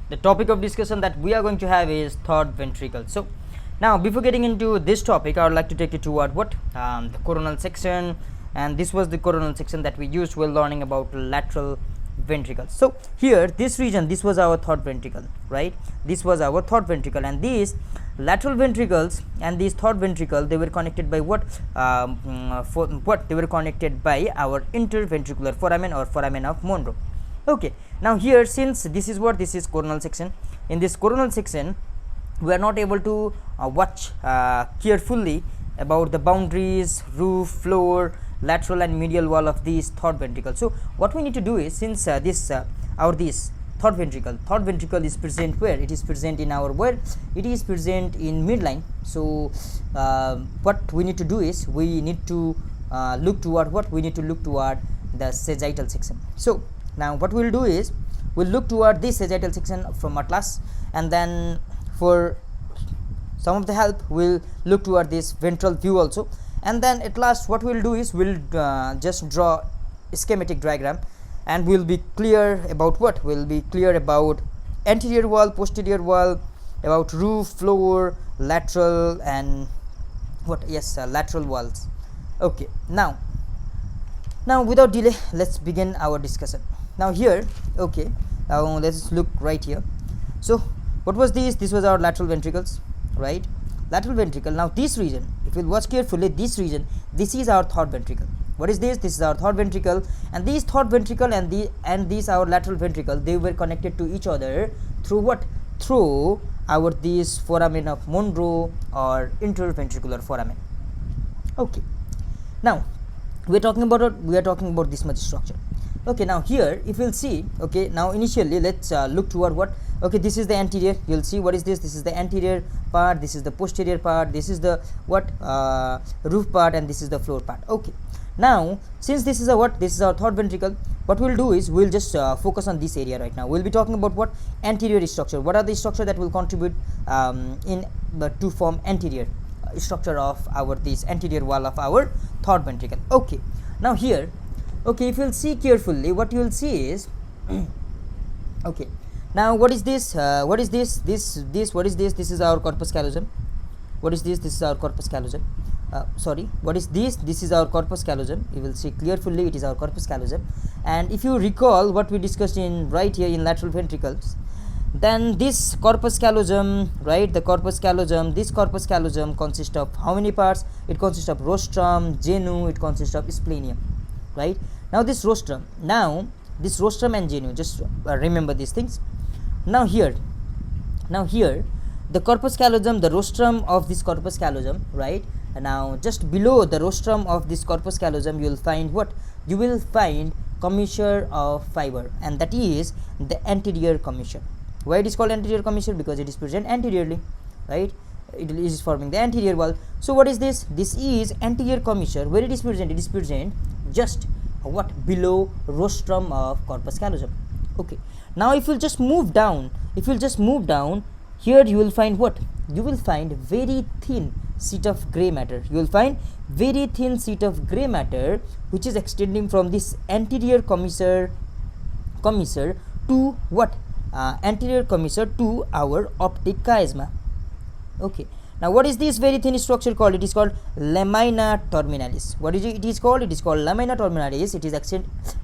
the topic of discussion that we are going to have is third ventricle. So now before getting into this topic, I would like to take you toward what the coronal section, and this was the coronal section that we used while learning about lateral ventricles. So here this region, this was our third ventricle, right? This was our third ventricle, and these lateral ventricles and these third ventricle, they were connected by what? They were connected by our interventricular foramen or foramen of Monro. Okay, now here, since this is what, this is coronal section, in this coronal section we are not able to watch carefully about the boundaries, roof, floor, lateral and medial wall of these third ventricle. So what we need to do is, since this third ventricle is present where? It is present in our where? It is present in midline. So what we need to do is, we need to look toward what? We need to look toward the sagittal section. So now what we will do is, we will look toward this sagittal section from atlas, and then for some of the help we will look toward this ventral view also, and then at last what we will do is, we will just draw a schematic diagram, and we will be clear about what? We will be clear about anterior wall, posterior wall, about roof, floor, lateral and what? Yes, lateral walls. Okay, now without delay, let's begin our discussion. Now here, okay, now let's look right here. So what was this? This was our lateral ventricles, right? Lateral ventricle. Now this region, if you watch carefully, this region, this is our third ventricle. What is this? This is our third ventricle, and these third ventricle and these our lateral ventricle, they were connected to each other through what? Through our this foramen of Monro or interventricular foramen. Okay, now we are talking about this much structure. Okay, now here if you'll see, okay, now initially let's look toward what? Okay, this is the anterior. You'll see what is this? This is the anterior part, this is the posterior part, this is the what? Roof part, and this is the floor part. Okay, now since this is a what? This is our third ventricle. What we'll do is, we'll just focus on this area right now. We'll be talking about what? Anterior structure. What are the structure that will contribute to form anterior structure of our this anterior wall of our third ventricle. Okay, now here, okay, if you'll see carefully, what you will see is okay, now what is this? What is this? What is this? This is our corpus callosum. What is this? This is our corpus callosum. Sorry, what is this? This is our corpus callosum. You will see carefully, it is our corpus callosum. And if you recall what we discussed in right here in lateral ventricles, then this corpus callosum, right, the corpus callosum, this corpus callosum consists of how many parts? It consists of rostrum, genu, it consists of splenium, right? Now this rostrum and genu, just remember these things. Now here the corpus callosum, the rostrum of this corpus callosum, right? And now just below the rostrum of this corpus callosum, you will find what? You will find commissure of fiber, and that is the anterior commissure. Why it is called anterior commissure? Because it is present anteriorly, right? It is forming the anterior wall. So what is this? This is anterior commissure. Where it is present? It is present just what? Below rostrum of corpus callosum. Okay, now if you just move down, here you will find what? You will find very thin sheet of gray matter. You will find very thin sheet of gray matter which is extending from this anterior commissure to what? Anterior commissure to our optic chiasma. Okay, now what is this very thin structure called? It is called lamina terminalis. What is it? It is called lamina terminalis. It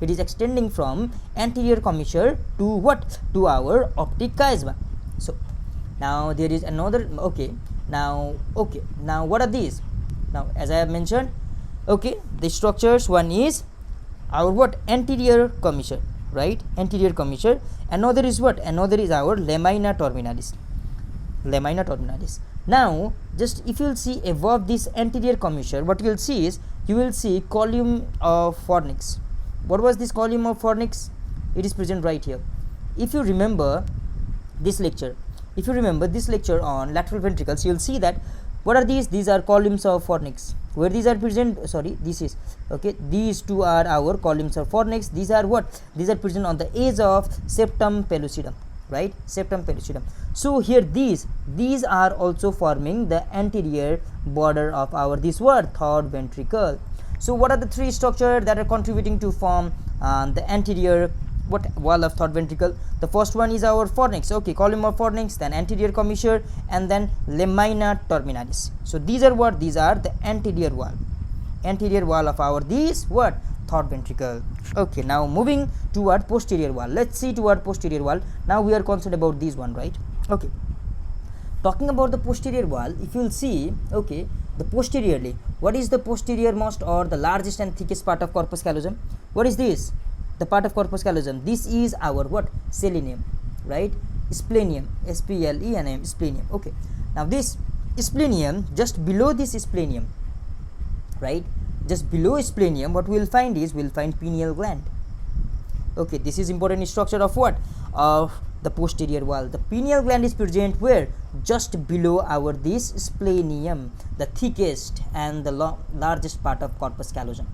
is extending from anterior commissure to what? To our optic chiasma. So now there is another. Okay, now what are these? Now as I have mentioned, okay, the structures, one is our what? Anterior commissure, right? Anterior commissure. Another is what? Another is our lamina terminalis. Now just if you will see above this anterior commissure, what you will see is, you will see column of fornix. What was this column of fornix? It is present right here. If you remember this lecture on lateral ventricles, you will see that what are these? These are columns of fornix. Where these are present? Sorry, this is okay. These two are our columns of fornix. These are what? These are present on the edge of septum pellucidum, right? Septum pellucidum. So here these are also forming the anterior border of our this word third ventricle. So what are the three structures that are contributing to form the anterior what wall of third ventricle. The first one is our fornix, okay, column of fornix, then anterior commissure, and then lamina terminalis. So these are what? These are the anterior wall of our this what? Third ventricle. Okay, now moving toward posterior wall. Let's see toward posterior wall. Now we are concerned about this one, right? Okay, talking about the posterior wall, if you will see, okay, the posteriorly, what is the posterior most or the largest and thickest part of corpus callosum? What is this? The part of corpus callosum. This is our what? Selenium, right? Splenium, S-P-L-E-N-M, splenium. Okay, now this splenium, just below this splenium, right, just below splenium, what we will find is, we will find pineal gland. Okay, this is important structure of what? Of the posterior wall. The pineal gland is present where? Just below our this splenium, the thickest and the largest part of corpus callosum.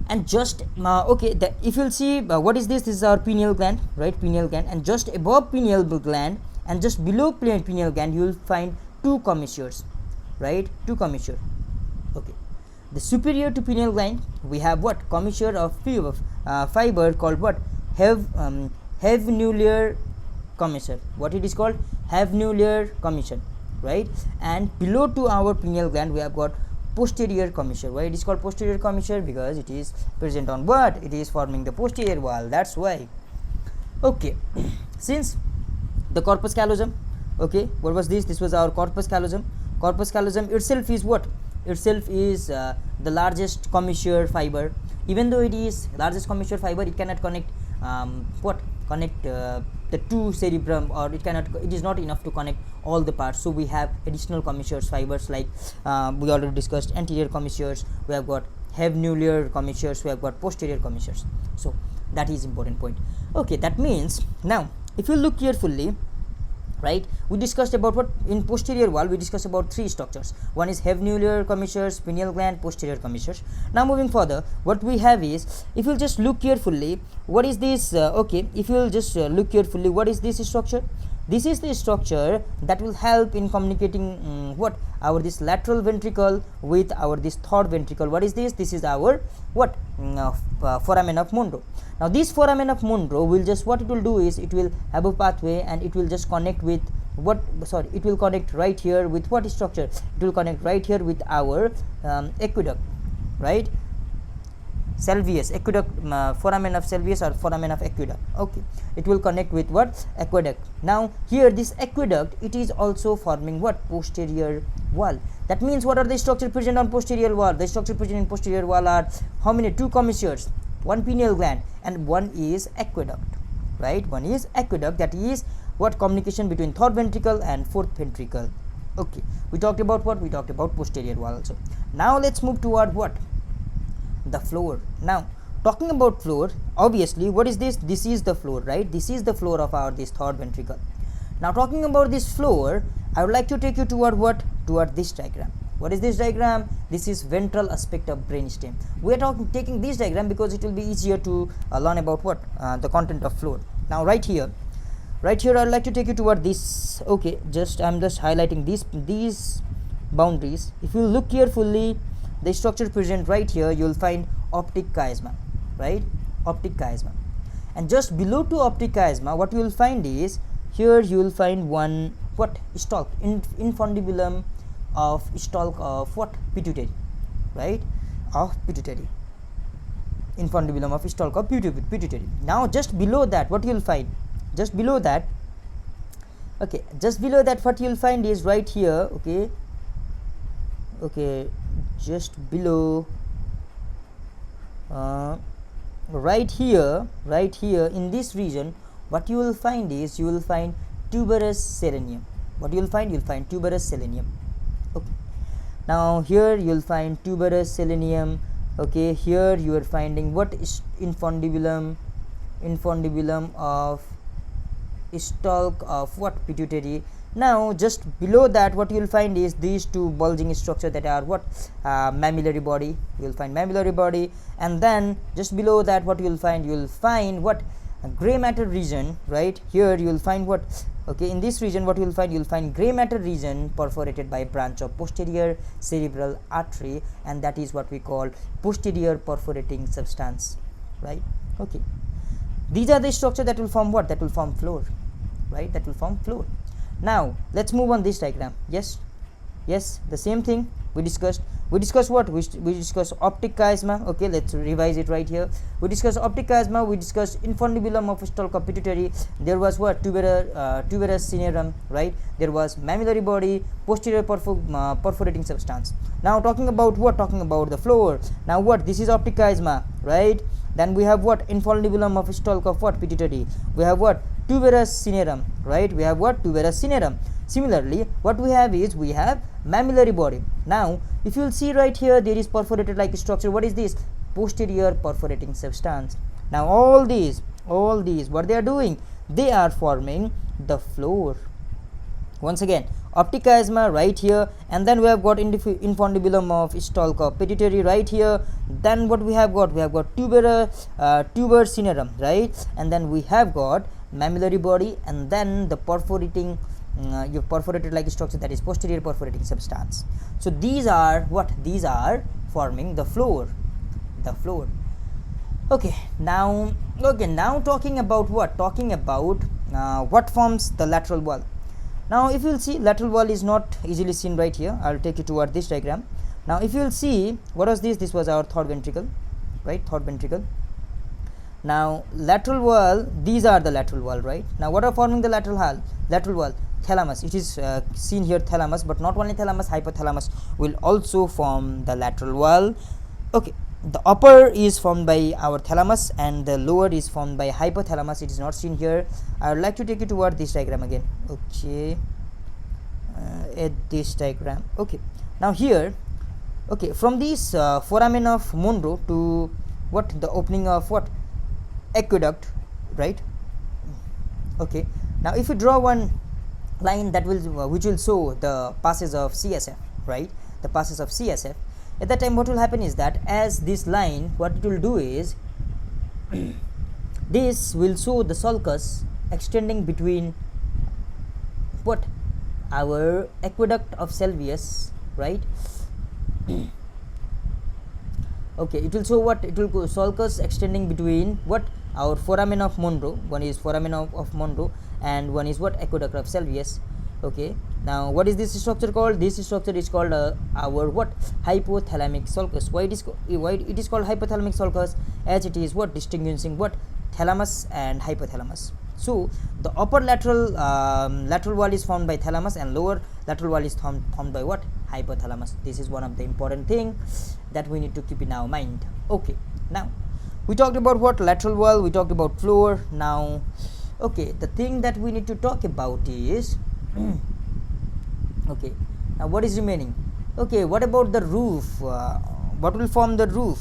And just okay, if you'll see, what is this? This is our pineal gland, right? Pineal gland, and just above pineal gland and just below pineal gland, you will find two commissures, right? Two commissure. Okay, the superior to pineal gland, we have what? Commissure of fiber called what? Havenular commissure. What it is called? Havenular commissure, right? And below to our pineal gland, we have got posterior commissure. Why it is called posterior commissure? Because it is present on what? It is forming the posterior wall. That's why. Okay, since the corpus callosum, okay, what was this? This was our corpus callosum. Corpus callosum itself is what? Itself is the largest commissure fiber. Even though it is largest commissure fiber, it cannot connect connect the two cerebrum, or it is not enough to connect all the parts. So we have additional commissures fibers, like we already discussed anterior commissures, we have got havenular commissures, we have got posterior commissures. So that is important point. Okay, that means now if you look carefully, right, we discussed about what? In posterior wall we discussed about three structures. One is havenular commissures, pineal gland, posterior commissures. Now moving further, what we have is, if you just look carefully, what is this? Okay, if you will just look carefully, what is this structure? This is the structure that will help in communicating what? Our this lateral ventricle with our this third ventricle. What is this? This is our what? Foramen of Monro. Now this foramen of Monro will just, what it will do is, it will have a pathway and it will just connect with what? Sorry, it will connect right here with what structure? It will connect right here with our aqueduct, right? Salvius, aqueduct, foramen of Salvius or foramen of aqueduct. Okay, it will connect with what? Aqueduct. Now here this aqueduct, it is also forming what? Posterior wall. That means what are the structure present on posterior wall? The structure present in posterior wall are how many? Two commissures, one pineal gland, and one is aqueduct, right? One is aqueduct, that is what? Communication between third ventricle and fourth ventricle. Okay, we talked about what? We talked about posterior wall also. Now let's move toward what? The floor. Now talking about floor, obviously what is this? This is the floor, right? This is the floor of our this third ventricle. Now talking about this floor, I would like to take you toward what? Toward this diagram. What is this diagram? This is ventral aspect of brainstem. We are taking this diagram because it will be easier to learn about what? The content of floor. Now right here I would like to take you toward this. Okay, I'm just highlighting these boundaries. If you look carefully, the structure present right here, you will find optic chiasma, right? Optic chiasma. And just below to optic chiasma, what you will find is, here you will find one what? Stalk, infundibulum of stalk of what? Pituitary, right? Of pituitary. Infundibulum of stalk of pituitary. Now just below that, what you will find? Just below that, okay, just below that, what you will find is right here. Okay, just below, right here in this region, what you will find is, you will find tuberous selenium. What you will find? You will find tuberous selenium. Okay, now here you will find tuberous selenium. Okay, here you are finding what? Infundibulum of stalk of what? Pituitary. Now just below that, what you will find is these two bulging structure that are what? Mammillary body. You will find mammillary body, and then just below that, what you will find? You will find what? Gray matter region, right? Here you will find what? Okay, in this region, what you will find? You will find gray matter region perforated by a branch of posterior cerebral artery, and that is what we call posterior perforating substance, right? Okay, these are the structure that will form what, that will form floor, right, that will form floor. Now let's move on this diagram. Yes, the same thing we discussed. We discussed what, we discussed optic chiasma. Okay, let's revise it right here. We discussed optic chiasma, we discussed infundibulum of Stalker pituitary, there was what, tuberous cinerum, right, there was mammillary body, posterior perforating substance. Now talking about what, talking about the floor. Now what, this is optic chiasma, right, then we have what, infundibulum of stalk of what, pituitary, we have what, tuberous cinerum, right, we have what, tuberous cinerum. Similarly, what we have is, we have mammillary body. Now if you will see right here, there is perforated like structure. What is this? Posterior perforating substance. Now all these what they are doing, they are forming the floor. Once again, optic chiasma right here, and then we have got infundibulum of stalk of pituitary right here. Then what we have got, we have got tuber cinerum, right, and then we have got mammillary body, and then the perforating you perforated like structure, that is posterior perforating substance. So these are what, these are forming the floor, okay. Now talking about what, talking about what forms the lateral wall. Now if you will see, lateral wall is not easily seen right here. I will take you toward this diagram. Now if you will see, what was this? This was our third ventricle, right, third ventricle. Now lateral wall, these are the lateral wall, right. Now what are forming the lateral wall? Thalamus. It is seen here, thalamus, but not only thalamus, hypothalamus will also form the lateral wall. Okay, the upper is formed by our thalamus and the lower is formed by hypothalamus. It is not seen here. I would like to take you toward this diagram again. Okay, at this diagram. Okay, now here, okay, from this foramen of Monro to what, the opening of what, aqueduct, right. Okay, now if you draw one line that will which will show the passes of CSF, right, the passes of CSF, at that time what will happen is that, as this line, what it will do is this will show the sulcus extending between what, our aqueduct of Salvius, right. Okay, it will show what, it will go sulcus extending between what, our foramen of Monro, one is foramen of Monro and one is what, aqueduct of Salvius. Okay, now what is this structure called? This structure is called our what, hypothalamic sulcus. Why it is called hypothalamic sulcus? As it is what, distinguishing what, thalamus and hypothalamus. So the upper lateral wall is formed by thalamus and lower lateral wall is formed by what, hypothalamus. This is one of the important thing that we need to keep in our mind. Okay, now we talked about what, lateral wall, we talked about floor. Now okay, the thing that we need to talk about is okay, now what is remaining? Okay, what about the roof? What will form the roof?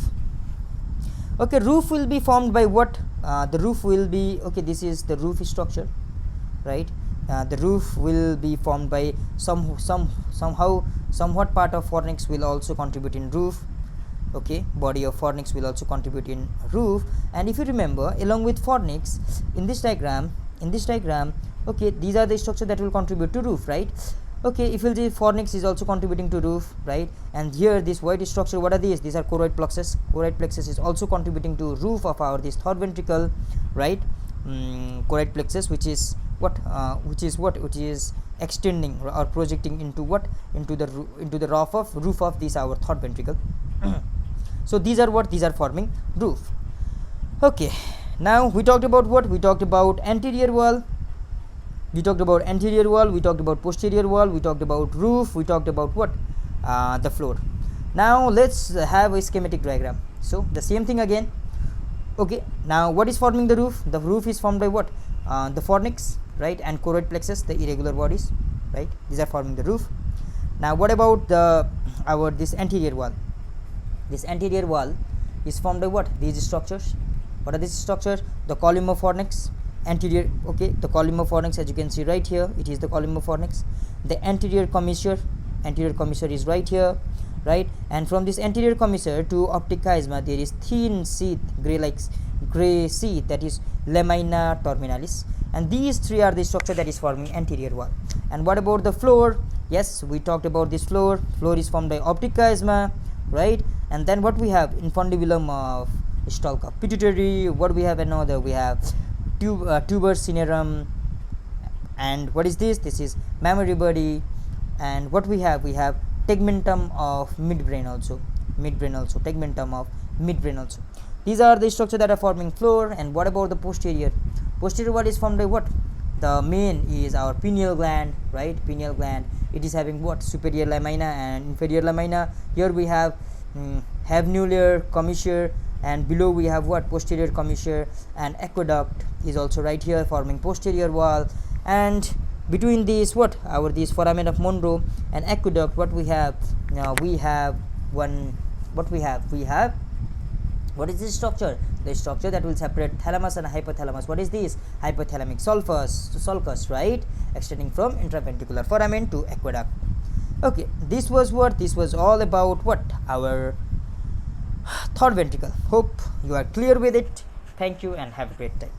Okay, roof will be formed by what? The roof will be, okay, this is the roof structure, right. The roof will be formed by somewhat part of fornix will also contribute in roof. Okay, body of fornix will also contribute in roof. And if you remember, along with fornix, in this diagram, okay, these are the structure that will contribute to roof, right. Okay, if you see, fornix is also contributing to roof, right. And here this white structure, what are these? These are choroid plexus. Choroid plexus is also contributing to roof of our this third ventricle, right. Choroid plexus, which is what, which is extending or projecting into what, into the roof of this our third ventricle. So these are what, these are forming roof. Okay, now we talked about what, we talked about anterior wall, we talked about posterior wall, we talked about roof, we talked about what, the floor. Now let's have a schematic diagram. So the same thing again. Okay, now what is forming the roof? The roof is formed by what, the fornix, right, and choroid plexus, the irregular bodies, right, these are forming the roof. Now what about this anterior wall? This anterior wall is formed by what, these structures. What are these structures? The column of fornix, anterior, okay, the column of fornix, as you can see right here, it is the column of fornix. The anterior commissure is right here, right, and from this anterior commissure to optic chiasma there is thin sheath, gray sheath, that is lamina terminalis, and these three are the structure that is forming anterior wall. And what about the floor? Yes, we talked about this floor is formed by optic chiasma, right, and then what we have, infundibulum of stalk of pituitary. What we have another, we have tuber cinerum. And what is this? This is mammary body. And what we have tegmentum of midbrain also, tegmentum of midbrain also. These are the structure that are forming floor. And what about the posterior? Posterior, what is formed by what? The main is our pineal gland, right? Pineal gland, it is having what? Superior lamina and inferior lamina. Here we have havenular commissure, and below we have what? Posterior commissure, and aqueduct is also right here forming posterior wall. And between these, what? These foramen of Monro and aqueduct, what we have? Now we have one, what we have? What is this structure? The structure that will separate thalamus and hypothalamus. What is this? Hypothalamic sulcus, right? Extending from intraventricular foramen to aqueduct. Okay, this was what? This was all about what? Our third ventricle. Hope you are clear with it. Thank you and have a great time.